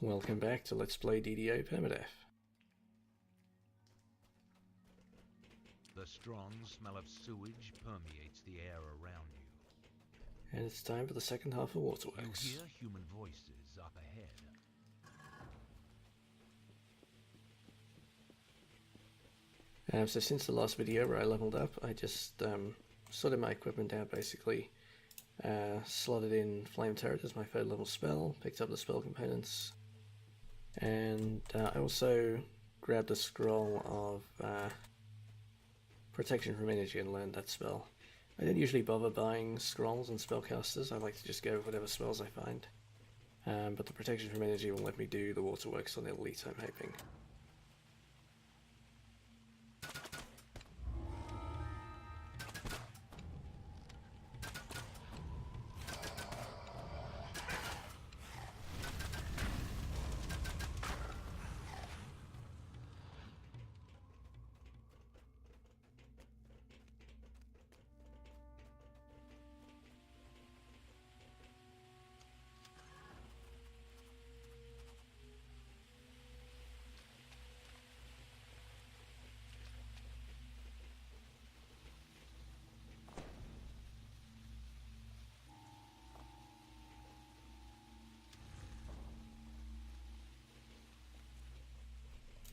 Welcome back to Let's Play DDO Permadeath. The strong smell of sewage permeates the air around you. And it's time for the second half of Waterworks. You hear human voices up ahead. So since the last video where I leveled up, I just sorted my equipment out basically. Slotted in Flame Turret as my 3rd level spell, picked up the spell components, and I also grabbed a scroll of Protection from Energy and learned that spell. I don't usually bother buying scrolls and spellcasters, I like to just go with whatever spells I find. But the Protection from Energy will let me do the Waterworks on the Elite, I'm hoping.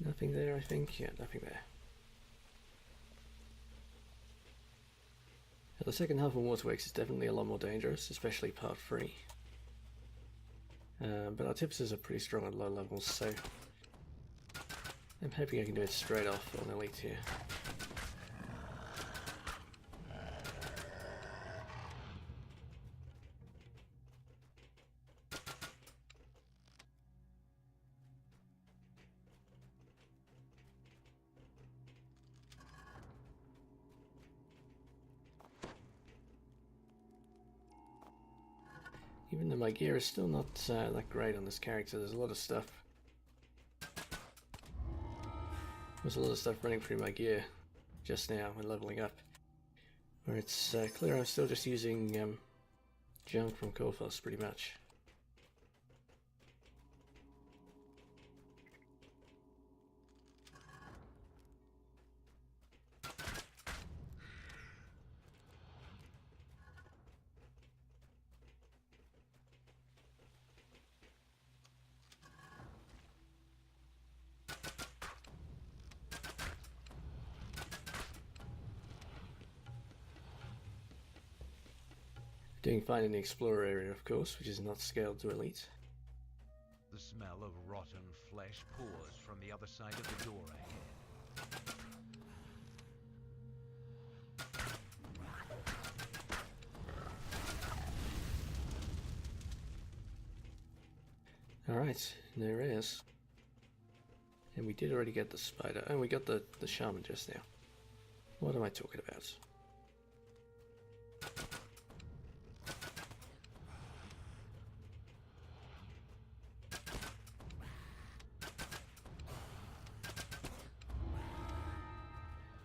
Nothing there, I think. Yeah, nothing there. The second half of Waterworks is definitely a lot more dangerous, especially part 3. But our tipsters are pretty strong at low levels, so I'm hoping I can do it straight off on Elite here. Even though my gear is still not that great on this character, there's a lot of stuff. There's a lot of stuff running through my gear just now when leveling up, where it's clear I'm still just using junk from Corphos pretty much. Doing fine in the Explorer area, of course, which is not scaled to Elite. The smell of rotten flesh pours from the other side of the door ahead. Alright, there it is. And we did already get the spider. Oh, we got the shaman just now. What am I talking about?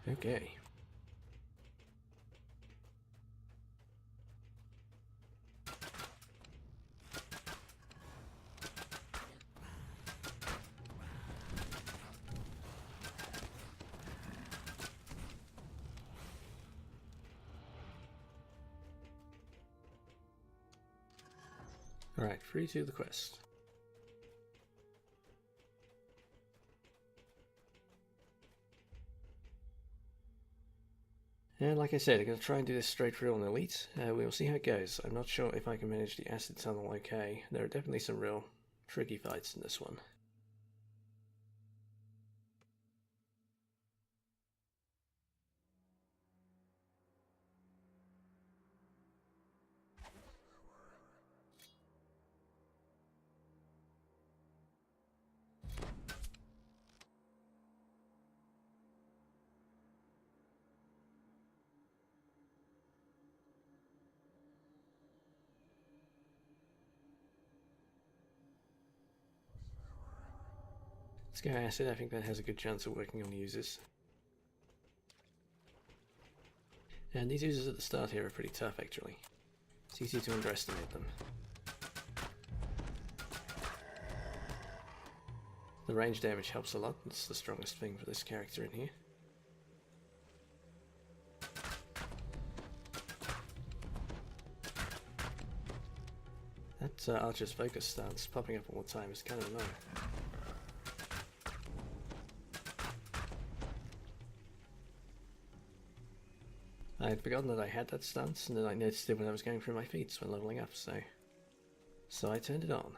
Okay. Alright, free to the quest. And like I said, I'm going to try and do this straight through on Elite. We will see how it goes. I'm not sure if I can manage the acid tunnel okay. There are definitely some real tricky fights in this one. Let's go acid, I think that has a good chance of working on the users. And these users at the start here are pretty tough actually. It's easy to underestimate them. The range damage helps a lot. It's the strongest thing for this character in here. That Archer's focus stance popping up all the time is kind of annoying. I had forgotten that I had that stance, and then I noticed it when I was going through my feats when leveling up, so I turned it on.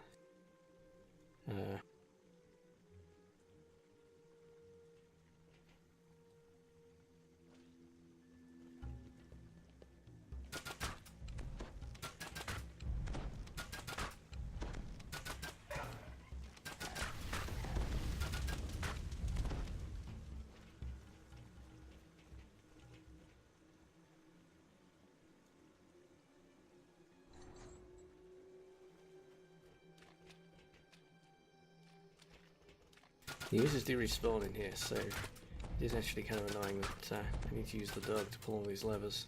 The users do respawn in here, so it is actually kind of annoying that I need to use the dog to pull all these levers.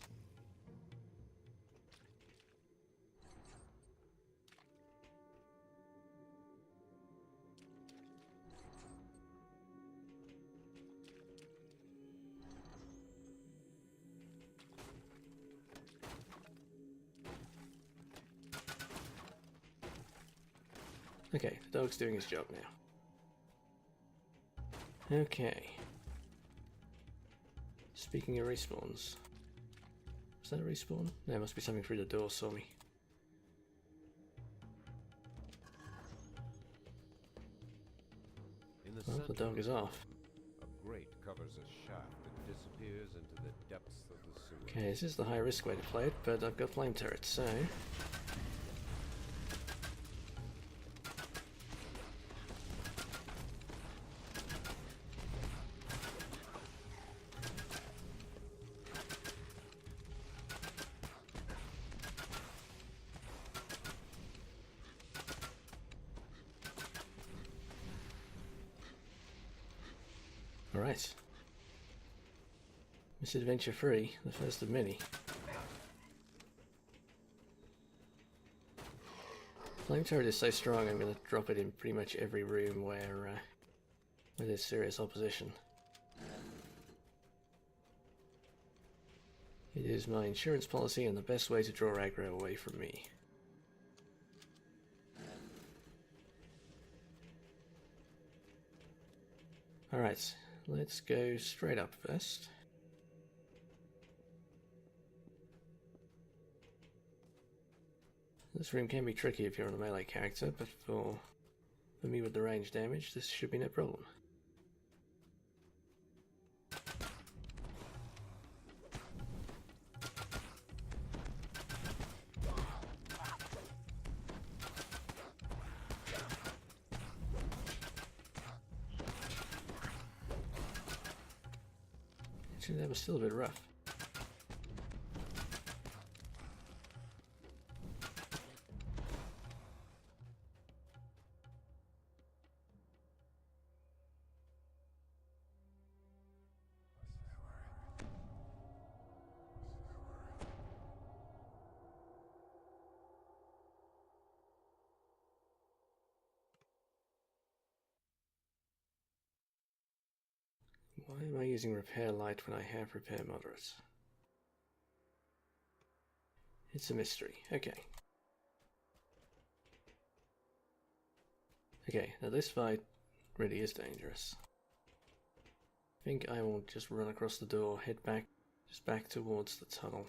Okay, the dog's doing his job now. Okay. Speaking of respawns. Was that a respawn? There must be something through the door saw me. Well, the dog is off. A grate covers a shaft that disappears into the depths of the sewer. Okay, this is the high risk way to play it, but I've got flame turrets, so... Alright. Misadventure 3, the first of many. Flame turret is so strong I'm going to drop it in pretty much every room where there's serious opposition. It is my insurance policy and the best way to draw aggro away from me. Alright. Let's go straight up first. This room can be tricky if you're on a melee character, but for me with the range damage, this should be no problem. Actually, that was still a bit rough. Why am I using repair light when I have repair moderate? It's a mystery. Okay. Okay, now this fight really is dangerous. I think I will just run across the door, head back, just back towards the tunnel.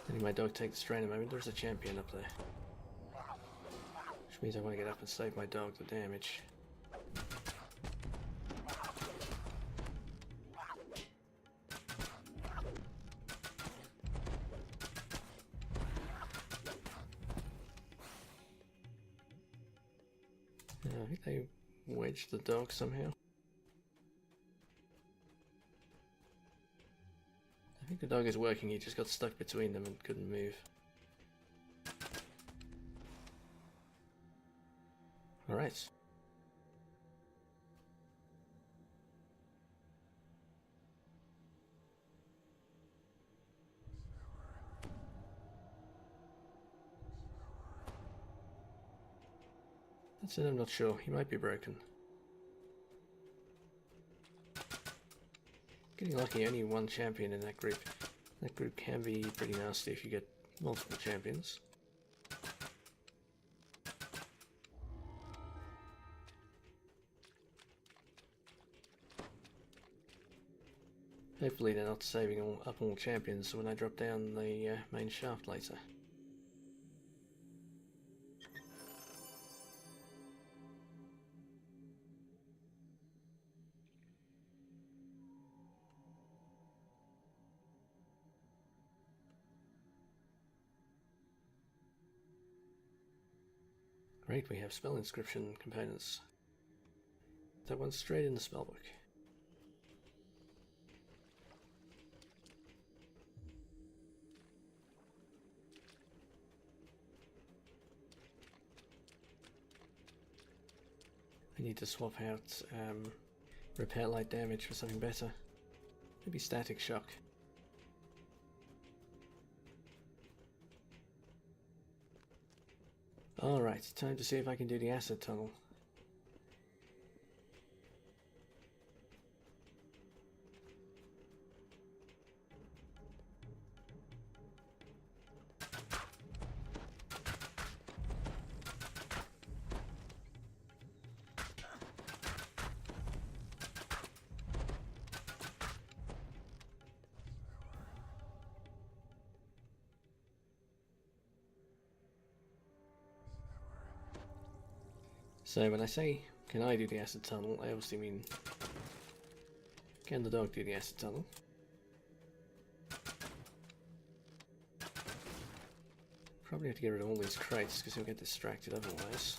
Letting my dog take the strain a moment. There's a champion up there. Which means I want to get up and save my dog the damage. I think they wedged the dog somehow. think the dog is working, he just got stuck between them and couldn't move. Alright. That's it, I'm not sure. He might be broken. Getting lucky, only one champion in that group. That group can be pretty nasty if you get multiple champions. Hopefully they're not saving up all champions when I drop down the main shaft later. Great, we have spell inscription components. That one's straight in the spellbook. I need to swap out repair light damage for something better. Maybe static shock. Alright, time to see if I can do the acid tunnel. So when I say, can I do the acid tunnel, I obviously mean, can the dog do the acid tunnel? Probably have to get rid of all these crates because he'll get distracted otherwise.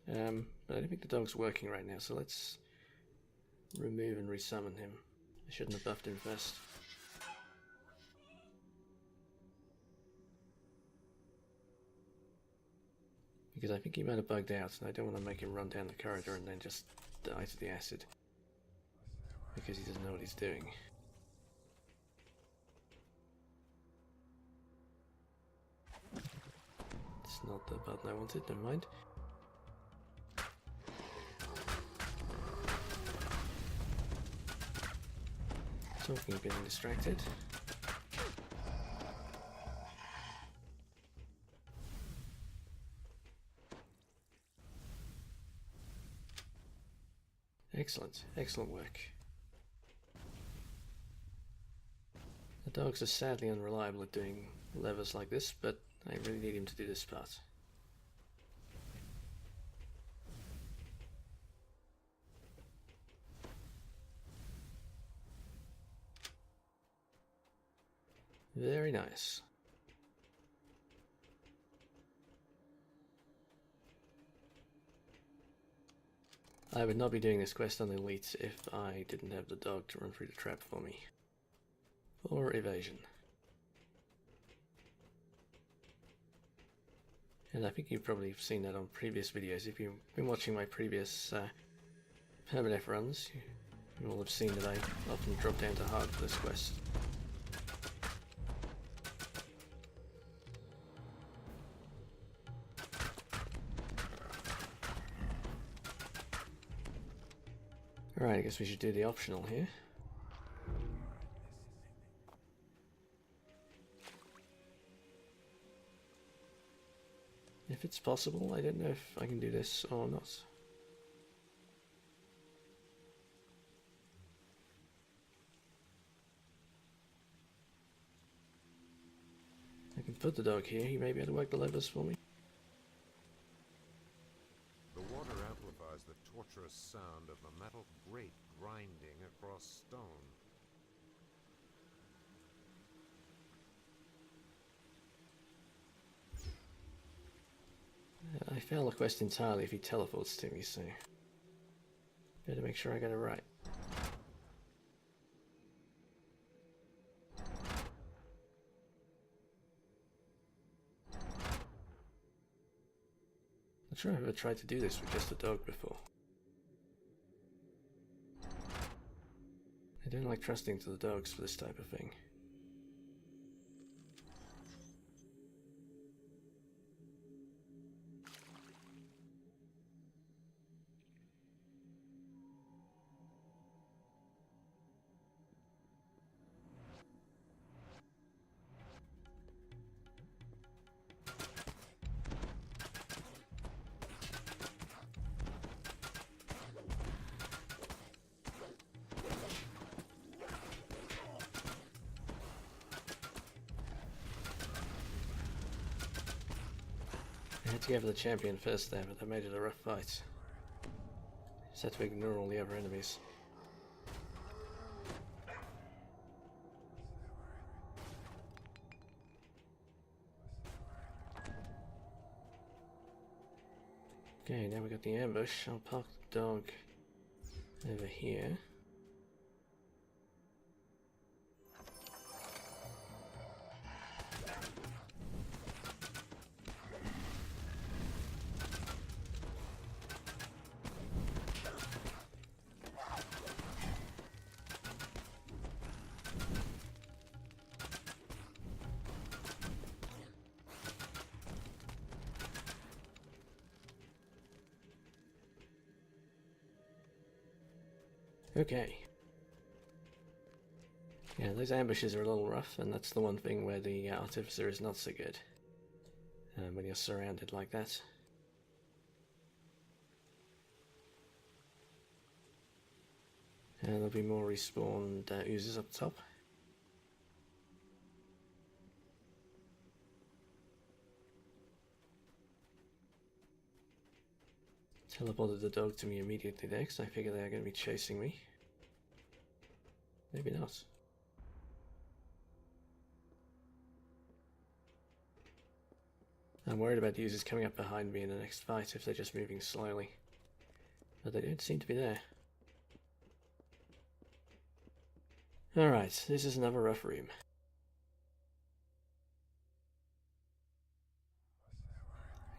But I don't think the dog's working right now, so let's remove and resummon him. I shouldn't have buffed him first. Because I think he might have bugged out, and I don't want to make him run down the corridor and then just die to the acid. Because he doesn't know what he's doing. It's not the button I wanted, never mind. Talking of being distracted. Excellent, excellent work. The dogs are sadly unreliable at doing levers like this, but I really need him to do this part. Very nice. I would not be doing this quest on Elite if I didn't have the dog to run through the trap for me. For evasion. And I think you've probably seen that on previous videos. If you've been watching my previous Permadeath runs, you will have seen that I often drop down to hard for this quest. Alright, I guess we should do the optional here. If it's possible, I don't know if I can do this or not. I can put the dog here, he may be able to work the levers for me. The water amplifies the torturous sound of a metal grate grinding across stone. I fail the quest entirely if he teleports to me, so better make sure I get it right. sure I've ever tried to do this with just a dog before. I don't like trusting to the dogs for this type of thing. I had to go for the champion first there, but that made it a rough fight. Just had to ignore all the other enemies. Okay, now we got the ambush. I'll park the dog over here. Okay. Yeah, those ambushes are a little rough, and that's the one thing where the artificer is not so good. When you're surrounded like that. And there'll be more respawned oozes up top. Teleported the dog to me immediately there, because I figured they were going to be chasing me. Maybe not. I'm worried about users coming up behind me in the next fight if they're just moving slowly. But they don't seem to be there. Alright, this is another rough room.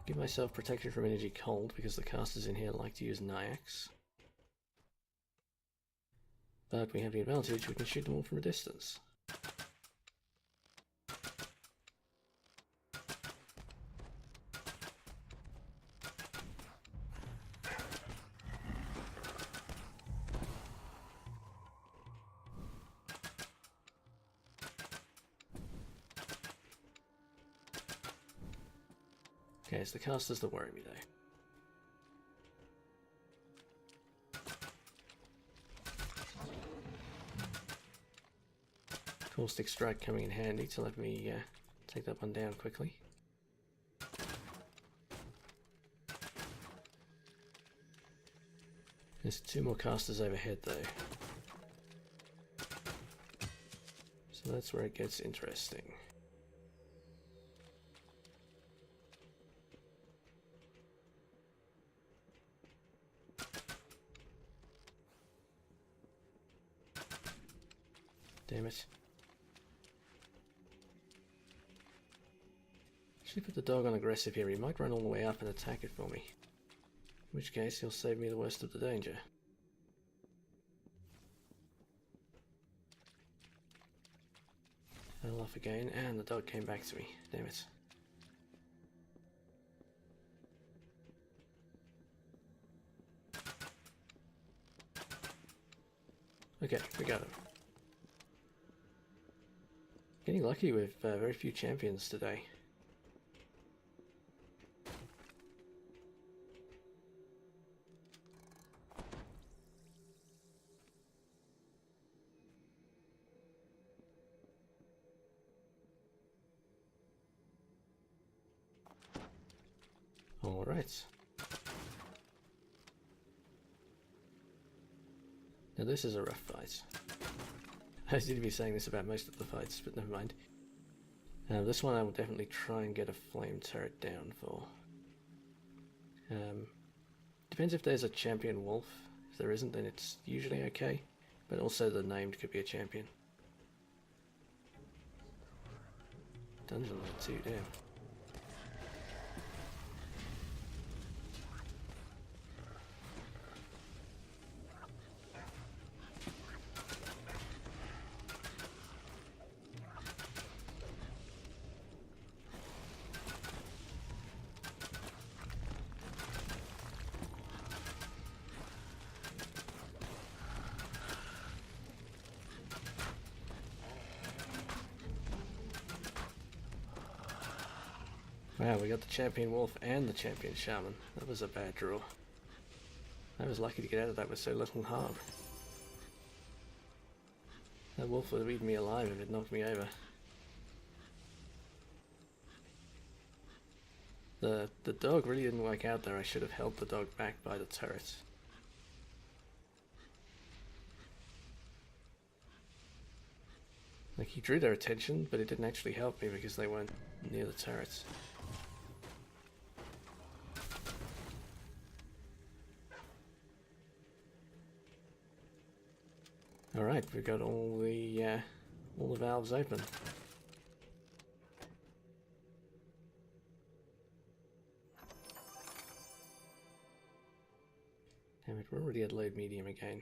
Give myself protection from energy cold because the casters in here like to use Nyax. But we have the advantage, we can shoot them all from a distance. Okay, it's the casters that worry me though. Caustic Strike coming in handy to let me take that one down quickly. There's two more casters overhead though. So that's where it gets interesting. Damn it. Actually put the dog on aggressive here, he might run all the way up and attack it for me. In which case he'll save me the worst of the danger. Fell off again, and the dog came back to me. Damn it. Okay, we got him. Getting lucky with very few champions today. Alright. Now this is a rough fight. I seem to be saying this about most of the fights, but never mind. This one I will definitely try and get a flame turret down for. Depends if there's a champion wolf. If there isn't, then it's usually okay. But also the named could be a champion. Dungeon level 2, damn. Wow, we got the champion wolf and the champion shaman. That was a bad draw. I was lucky to get out of that with so little harm. That wolf would have eaten me alive if it knocked me over. The dog really didn't work out there. I should have held the dog back by the turret. Like, he drew their attention, but it didn't actually help me because they weren't near the turrets. Alright, we've got all the valves open. Damn it, we're already at load medium again.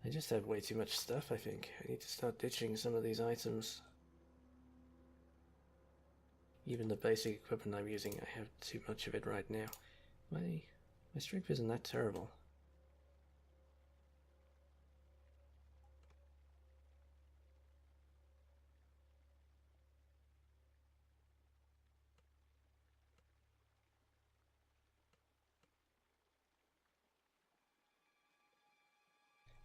I just have way too much stuff, I think. I need to start ditching some of these items. Even the basic equipment I'm using, I have too much of it right now. My strength isn't that terrible.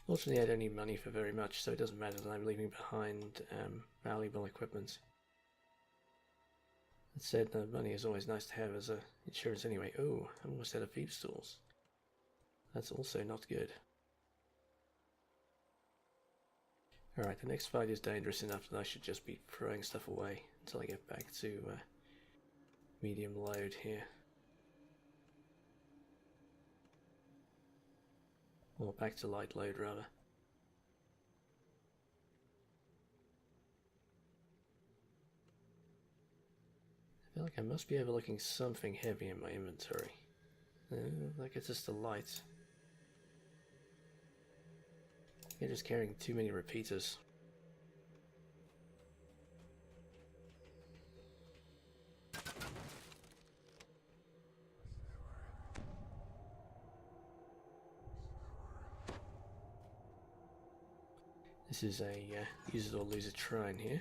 Fortunately, I don't need money for very much, so it doesn't matter that I'm leaving behind valuable equipment. That said, the money is always nice to have as a insurance anyway. Oh, I'm almost out of feed stools. That's also not good. Alright, the next fight is dangerous enough that I should just be throwing stuff away until I get back to medium load here. Or back to light load, rather. I feel like I must be overlooking something heavy in my inventory. That gets us to light. I'm just carrying too many repeaters. This is a use it or lose it shrine here.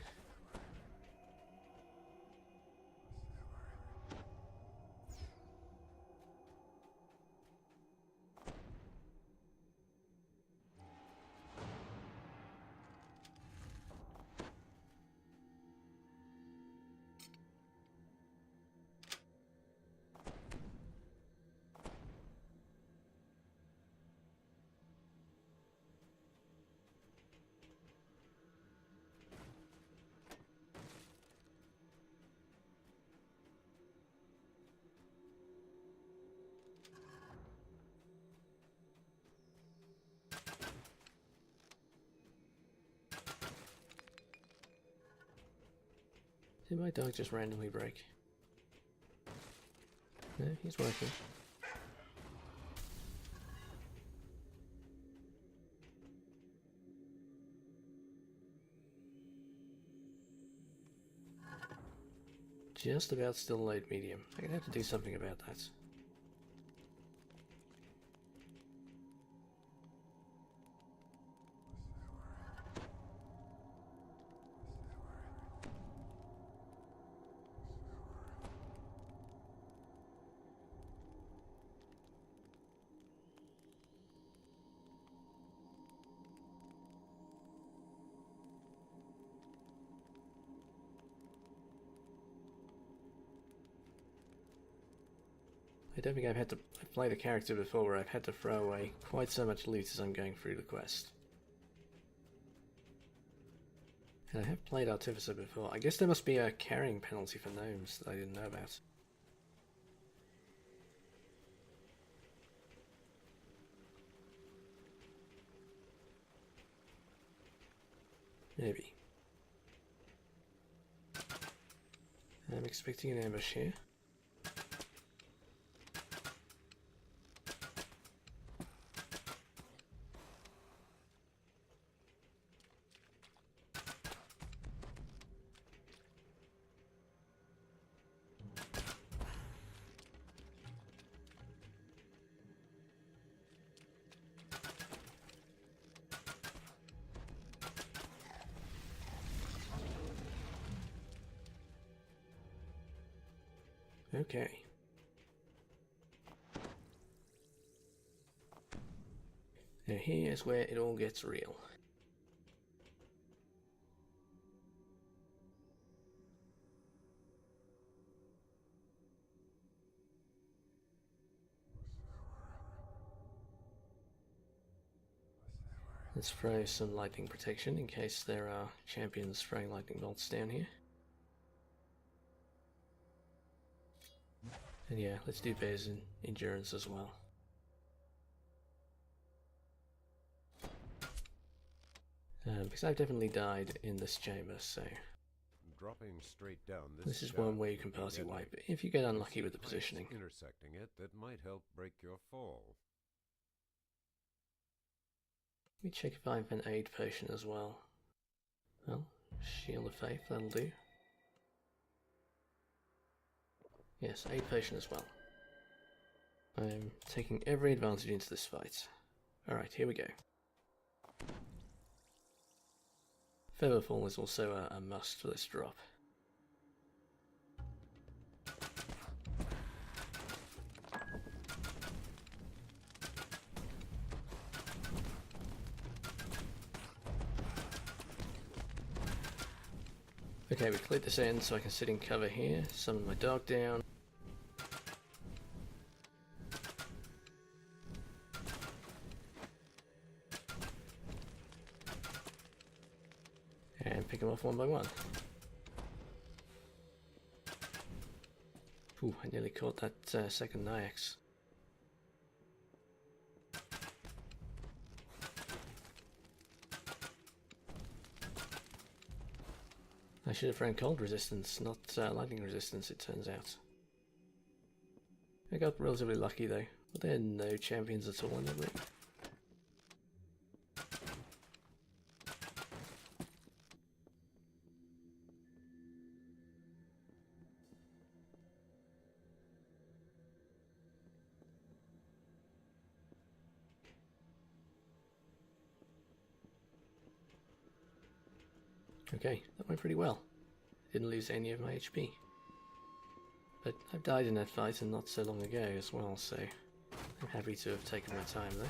Did my dog just randomly break? No, he's working. Just about still load medium. I'm gonna have to do something about that. I don't think I've played a character before where I've had to throw away quite so much loot as I'm going through the quest. And I have played Artificer before. I guess there must be a carrying penalty for gnomes that I didn't know about. Maybe. I'm expecting an ambush here. Okay. Now here's where it all gets real. Let's throw some lightning protection in case there are champions throwing lightning bolts down here. And yeah, let's do bears in endurance as well. Because I've definitely died in this chamber, so Dropping straight down this is one way you can party wipe if you get unlucky with the positioning. Intersecting it that might help break your fall. Let me check if I have an aid potion as well. Well, Shield of Faith, that'll do. Yes, aid potion as well. I'm taking every advantage into this fight. Alright, here we go. Featherfall is also a must for this drop. Okay, we cleared this end so I can sit in cover here, summon my dog down. And pick them off one by one. Ooh, I nearly caught that second Nyax. I should have thrown cold resistance, not lightning resistance, it turns out. I got relatively lucky though. Were there no champions at all in the ring? Okay, that went pretty well. Didn't lose any of my HP. But I've died in that fight and not so long ago as well, so I'm happy to have taken my time there.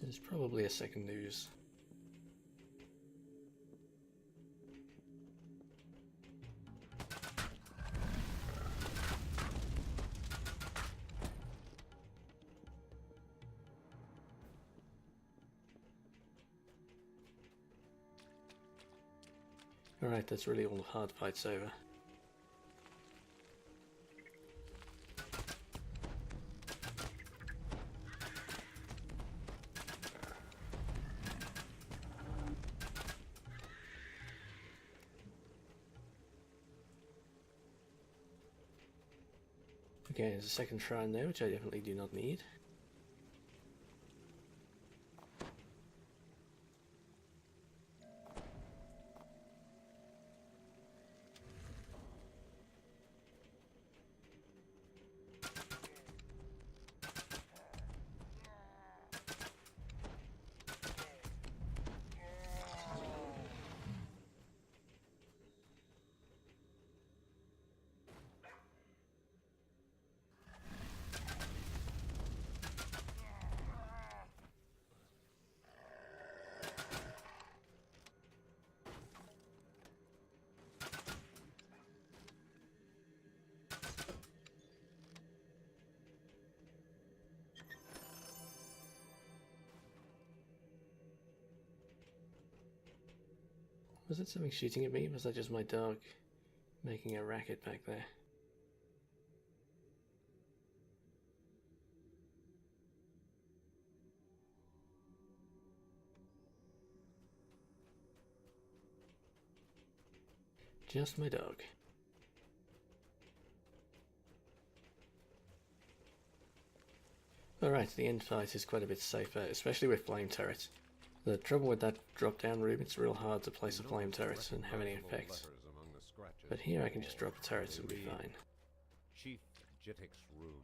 There's probably a second ooze. Alright, that's really all the hard fights over. Okay, there's a second shrine there, which I definitely do not need. Was it something shooting at me? Was that just my dog making a racket back there? Just my dog. Alright, the end fight is quite a bit safer, especially with flame turret. The trouble with that drop-down room, it's real hard to place a flame turret and have any effect. But here I can just drop a turret, so it'll be fine. Chief Jitik's room.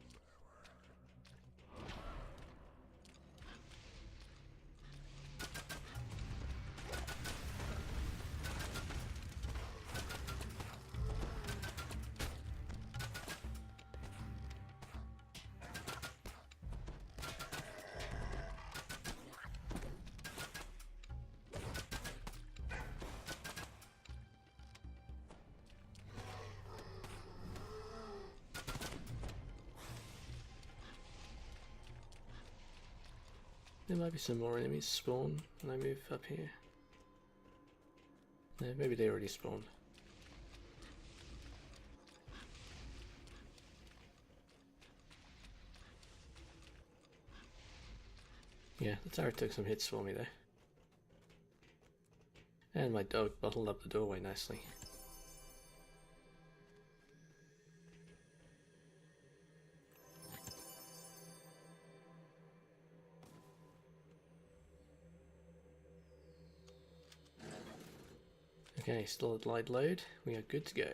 There might be some more enemies spawn when I move up here. No, maybe they already spawned. Yeah, the turret took some hits for me there. And my dog bottled up the doorway nicely. Okay, still at light load. We are good to go.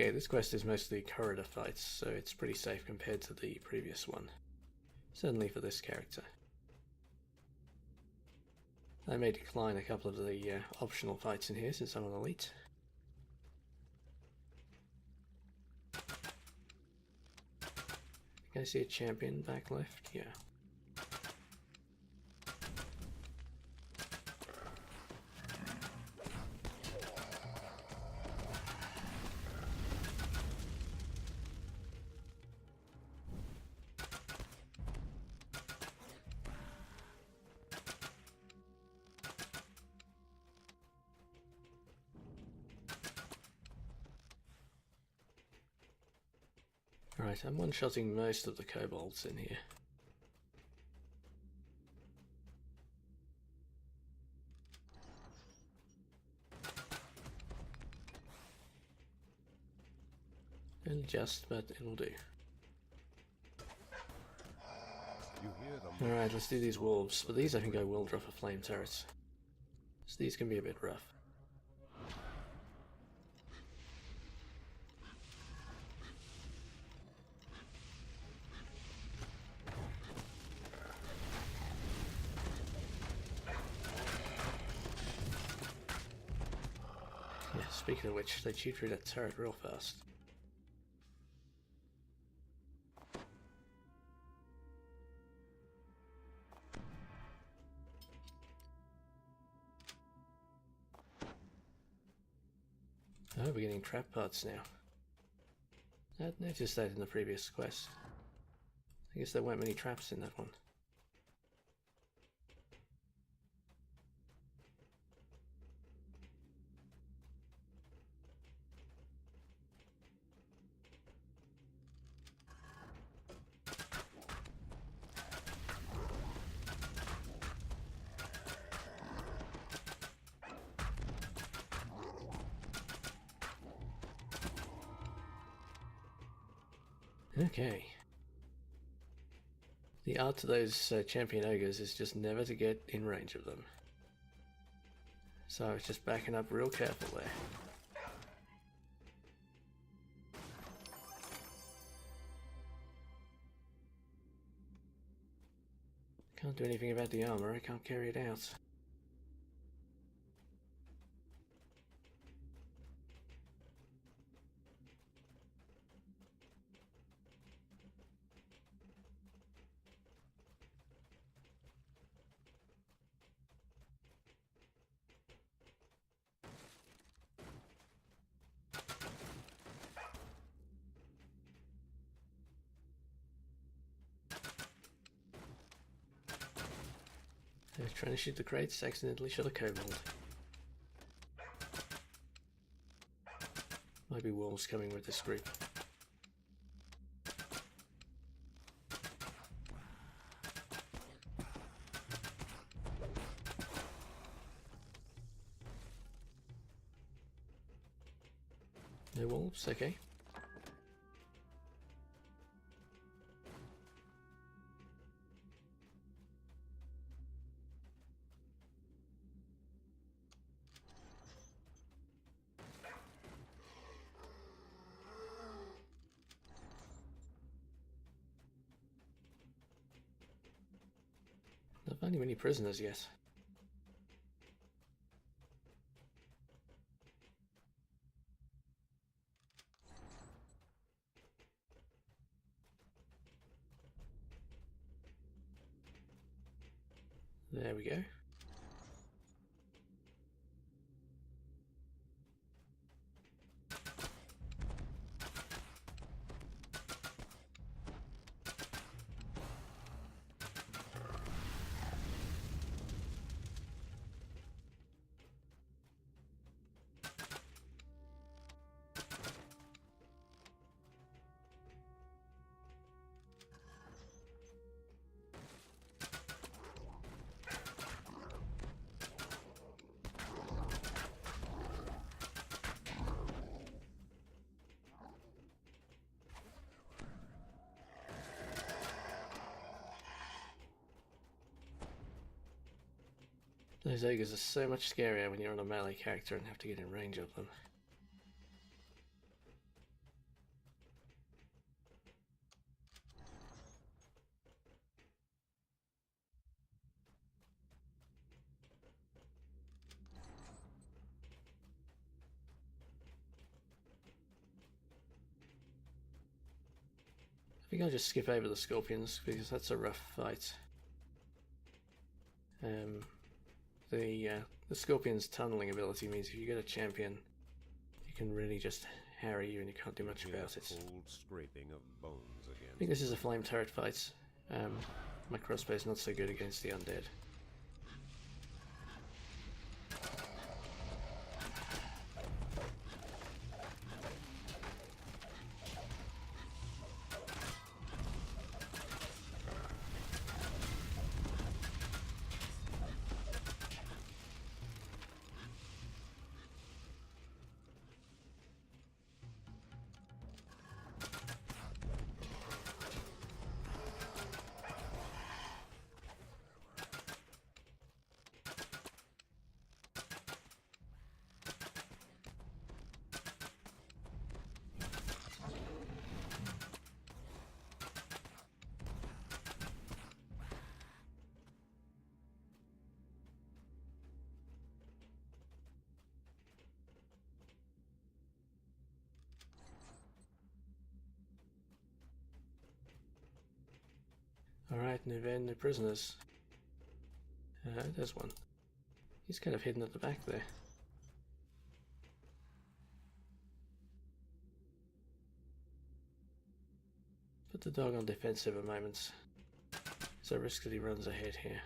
Okay, this quest is mostly corridor fights, so it's pretty safe compared to the previous one. Certainly for this character. I may decline a couple of the optional fights in here since I'm an elite. Can I see a champion back left? Yeah. Right, I'm one-shotting most of the kobolds in here. Only just, but it'll do. Alright, let's do these wolves. For these I think I will drop a flame turret. So these can be a bit rough. Yeah, speaking of which, they chew through that turret real fast. Oh, we're getting trap parts now. I'd noticed that in the previous quest. I guess there weren't many traps in that one. Okay. The art to those champion ogres is just never to get in range of them. So I was just backing up real careful there. Can't do anything about the armor, I can't carry it out. I was trying to shoot the crates, accidentally shot a kobold. Might be wolves coming with this group. No wolves, okay. Not finding many prisoners yet. There we go. Those ogres are so much scarier when you're on a melee character and have to get in range of them. I think I'll just skip over the scorpions because that's a rough fight. The scorpion's tunneling ability means if you get a champion, you can really just harry you and you can't do much about it. Cold scraping of bones again. I think this is a flame turret fight. My crossbow's not so good against the undead. Alright, no Venn, no prisoners. There's one. He's kind of hidden at the back there. Put the dog on defensive a moment. There's a risk that he runs ahead here.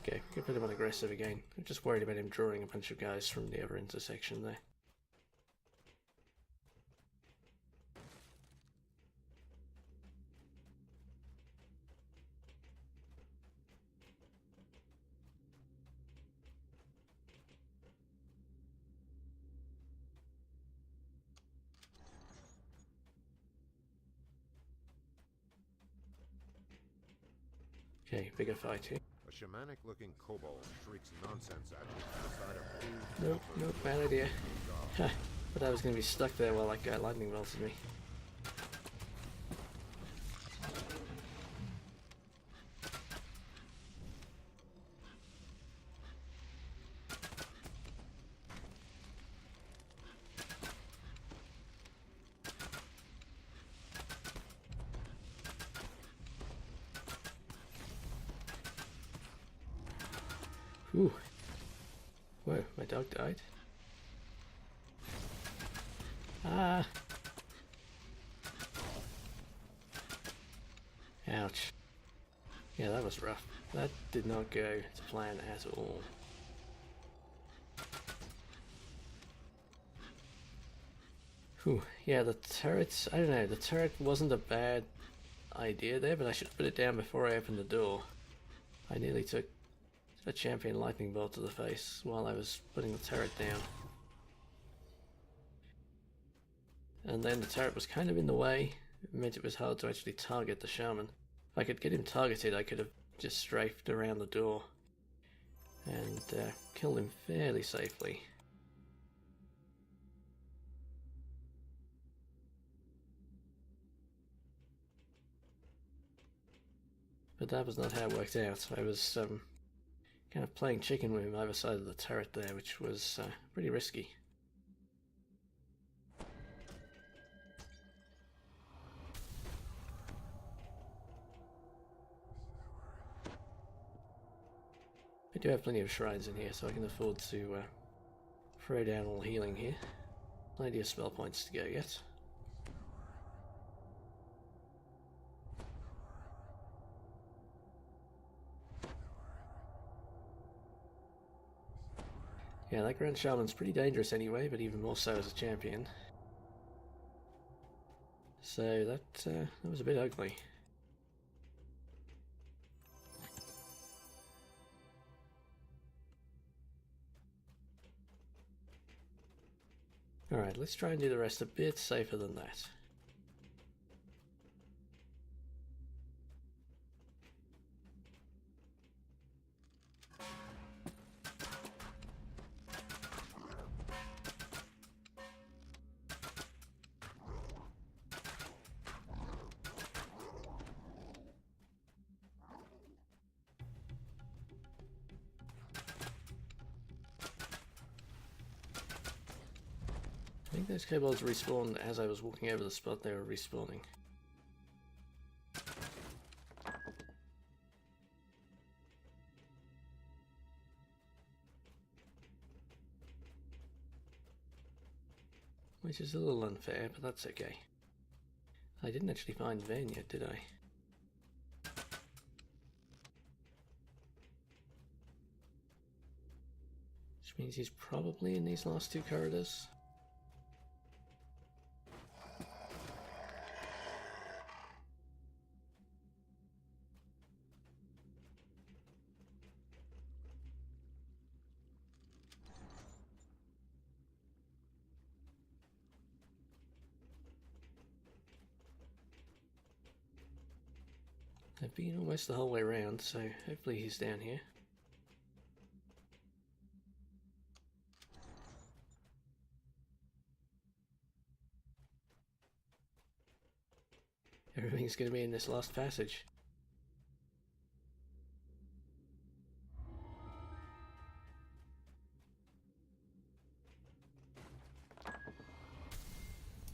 Okay, we can put him on aggressive again. I'm just worried about him drawing a bunch of guys from the other intersection there. Okay, bigger fight here. A shamanic-looking kobold shrieks nonsense at you from the side of blue. Nope, nope, bad idea. But I was going to be stuck there while that guy lightning bolted me. Ooh. Whoa, my dog died. Ah! Ouch. Yeah, that was rough. That did not go to plan at all. Whew. Yeah, the turret, I don't know, the turret wasn't a bad idea there, but I should have put it down before I opened the door. I nearly took a champion lightning bolt to the face while I was putting the turret down. And then the turret was kind of in the way. It meant it was hard to actually target the shaman. If I could get him targeted, I could have just strafed around the door and killed him fairly safely. But that was not how it worked out. I was kind of playing chicken with him either side of the turret there, which was pretty risky. I do have plenty of shrines in here, so I can afford to throw down all healing here. Plenty of spell points to go yet. Yeah, that Grand Shaman's pretty dangerous anyway, but even more so as a champion. So that was a bit ugly. Alright, let's try and do the rest a bit safer than that. I think those kobolds respawned as I was walking over the spot they were respawning. Which is a little unfair, but that's okay. I didn't actually find Venn yet, did I? Which means he's probably in these last two corridors. I've been almost the whole way around, so hopefully he's down here. Everything's going to be in this last passage.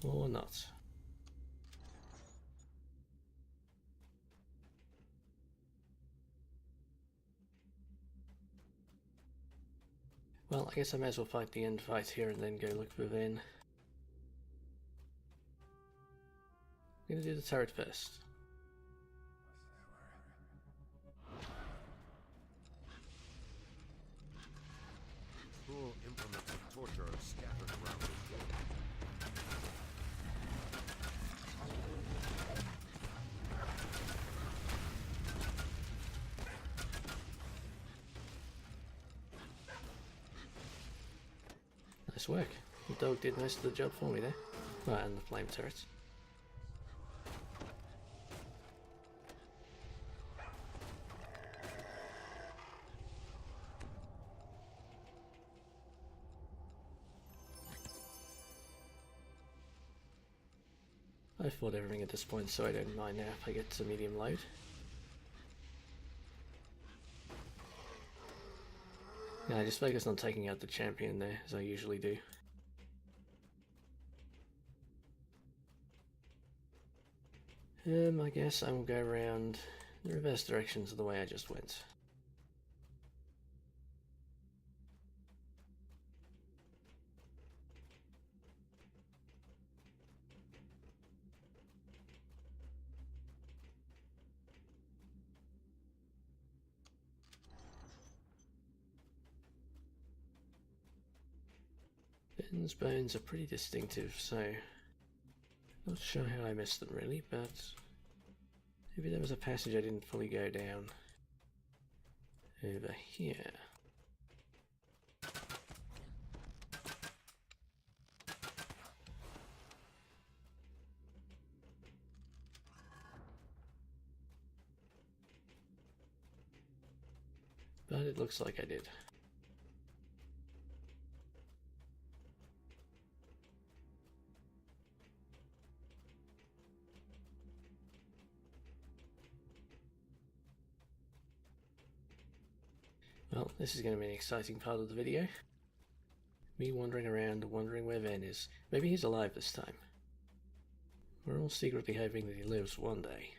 Or not. Well, I guess I may as well fight the end fight here and then go look for Venn. I'm going to do the turret first. Cruel implements of torture are scattered around this world. Nice work. The dog did most of the job for me there. Well, and the flame turret. I fought everything at this point, so I don't mind now if I get to medium load. Yeah, I just focused on taking out the champion there, as I usually do. I guess I will go around the reverse directions of the way I just went. Ben's bones are pretty distinctive, so not sure how I missed them really, but maybe there was a passage I didn't fully go down over here. But it looks like I did. Well, this is going to be an exciting part of the video. Me wandering around, wondering where Venn is. Maybe he's alive this time. We're all secretly hoping that he lives one day.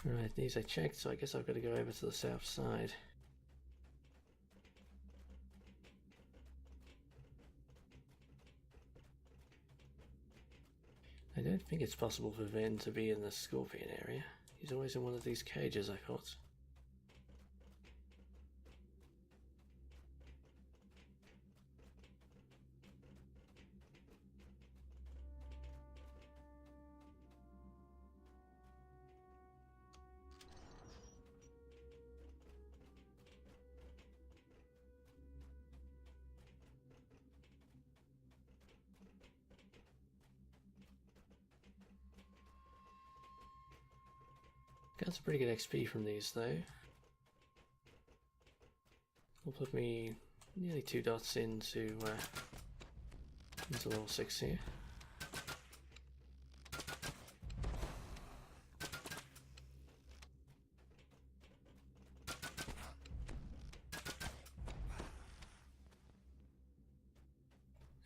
Right, these I checked, so I guess I've got to go over to the south side. I don't think it's possible for Venn to be in the scorpion area. He's always in one of these cages, I thought. Got some pretty good XP from these though. Will put me nearly 2 dots into level 6 here.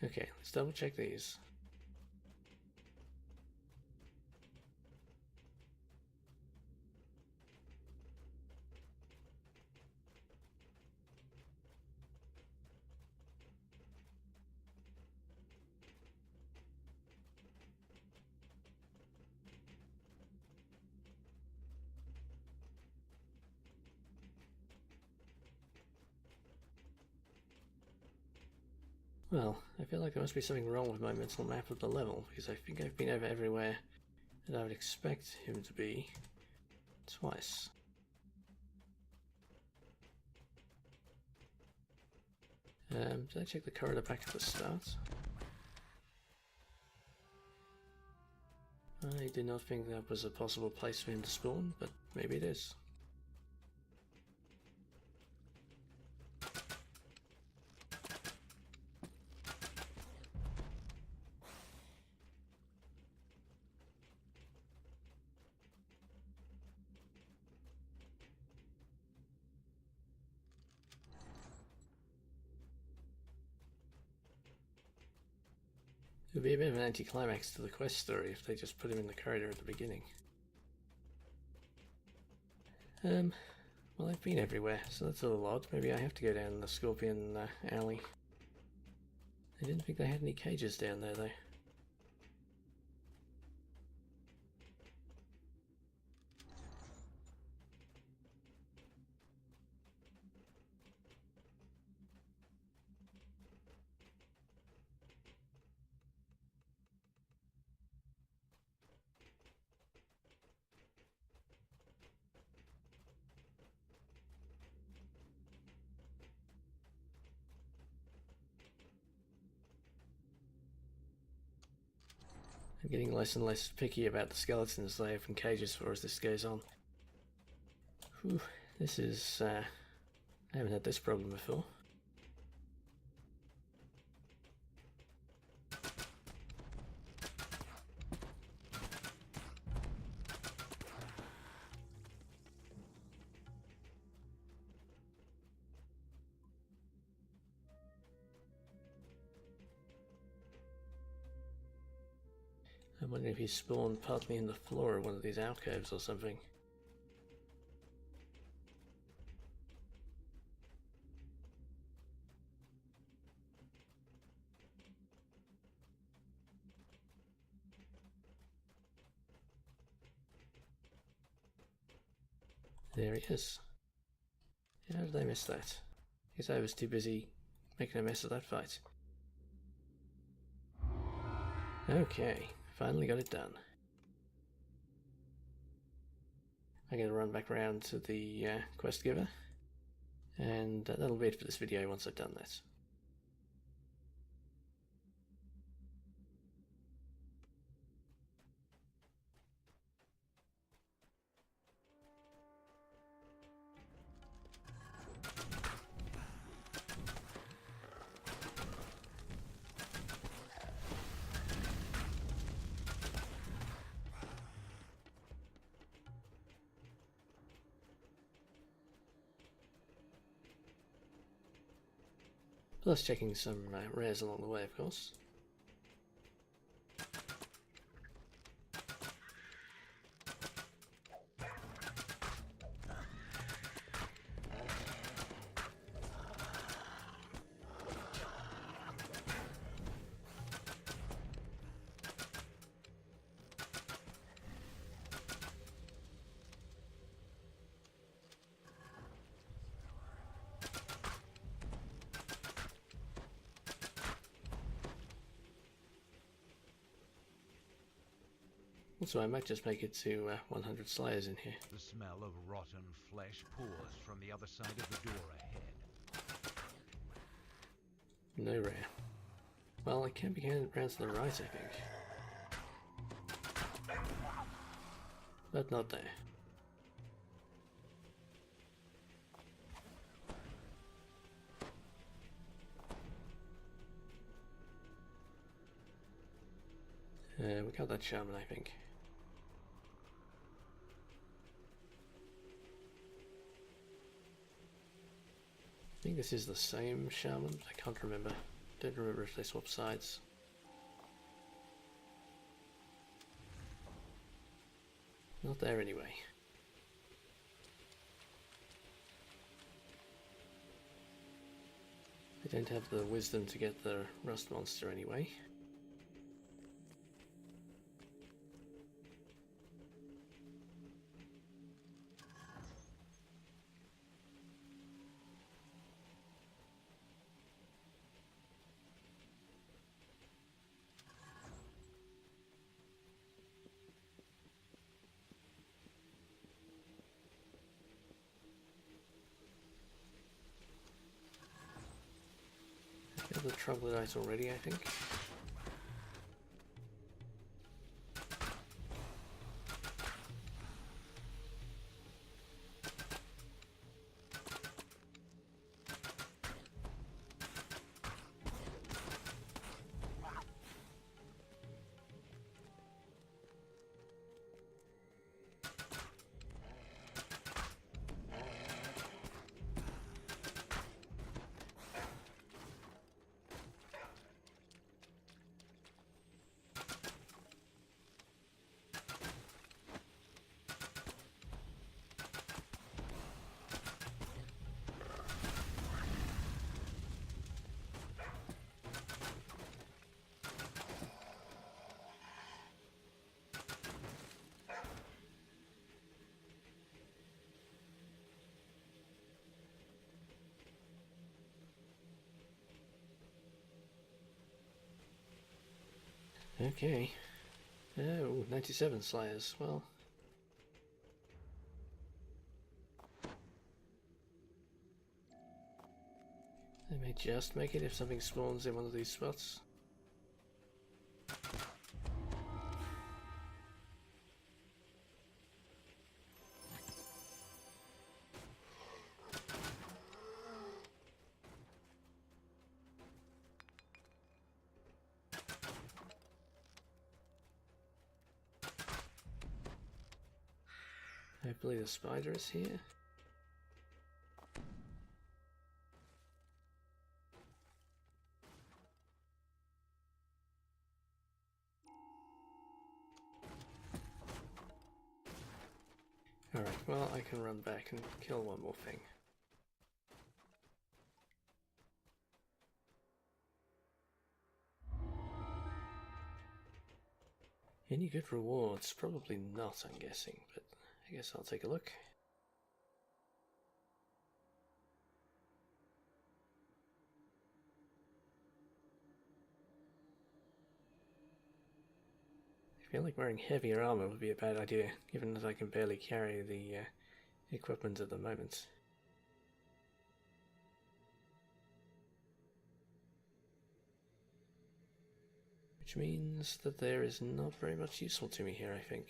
Okay, let's double check these. Well, I feel like there must be something wrong with my mental map of the level, because I think I've been over everywhere that I would expect him to be twice. Did I check the corridor back at the start? I did not think that was a possible place for him to spawn, but maybe it is. It would be a bit of an anticlimax to the quest story if they just put him in the corridor at the beginning. Well, I've been everywhere, so that's a little odd. Maybe I have to go down the Scorpion alley. I didn't think they had any cages down there, though. I'm getting less and less picky about the skeletons they open cages for as this goes on. Whew, this is... I haven't had this problem before. I'm wondering if he spawned partly in the floor of one of these alcoves or something. There he is. How did I miss that? Guess I was too busy making a mess of that fight. Okay, finally got it done. I'm going to run back around to the quest giver, and that'll be it for this video once I've done that. Plus checking some rares along the way, of course. So I might just make it to 100 slayers in here. The smell of rotten flesh pours from the other side of the door ahead. No rare. Well, it can be around to the right, I think. But not there. We got that shaman, I think. I think this is the same shaman, but I can't remember. Don't remember if they swap sides. Not there anyway. I don't have the wisdom to get the rust monster anyway. The troglodytes already, I think. Okay. Oh, 97 slayers. Well. I may just make it if something spawns in one of these spots. Hopefully the spider is here. Alright, well, I can run back and kill one more thing. Any good rewards? Probably not, I'm guessing, but I guess I'll take a look. I feel like wearing heavier armor would be a bad idea, given that I can barely carry the equipment at the moment. Which means that there is not very much useful to me here, I think.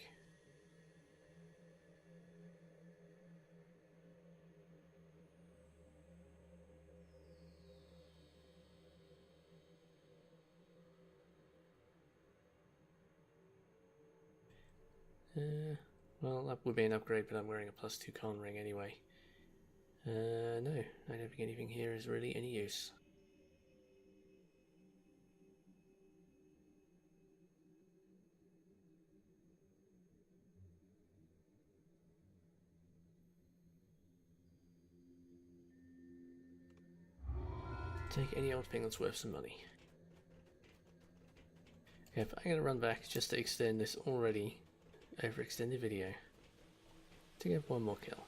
Well, that would be an upgrade, but I'm wearing a +2 con ring anyway. No, I don't think anything here is really any use. Take any old thing that's worth some money. Yep, I'm going to run back just to extend this already overextended video to get one more kill.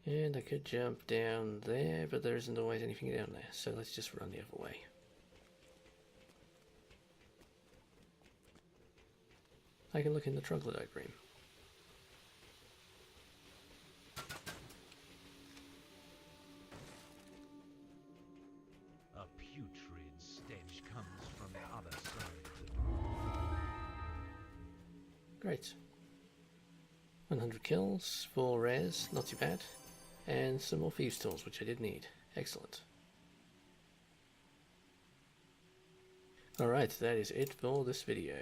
And I could jump down there, but there isn't always anything down there, so let's just run the other way. I can look in the troglodyte room. A putrid stench comes from the other side of the door. Great. 100 kills, 4 rares, not too bad. And some more thieves' tools, which I did need. Excellent. Alright, that is it for this video.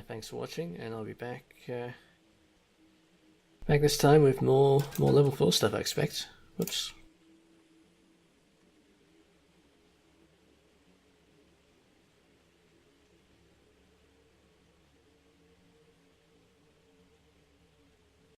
Thanks for watching, and I'll be back back this time with more level 4 stuff, I expect. Whoops.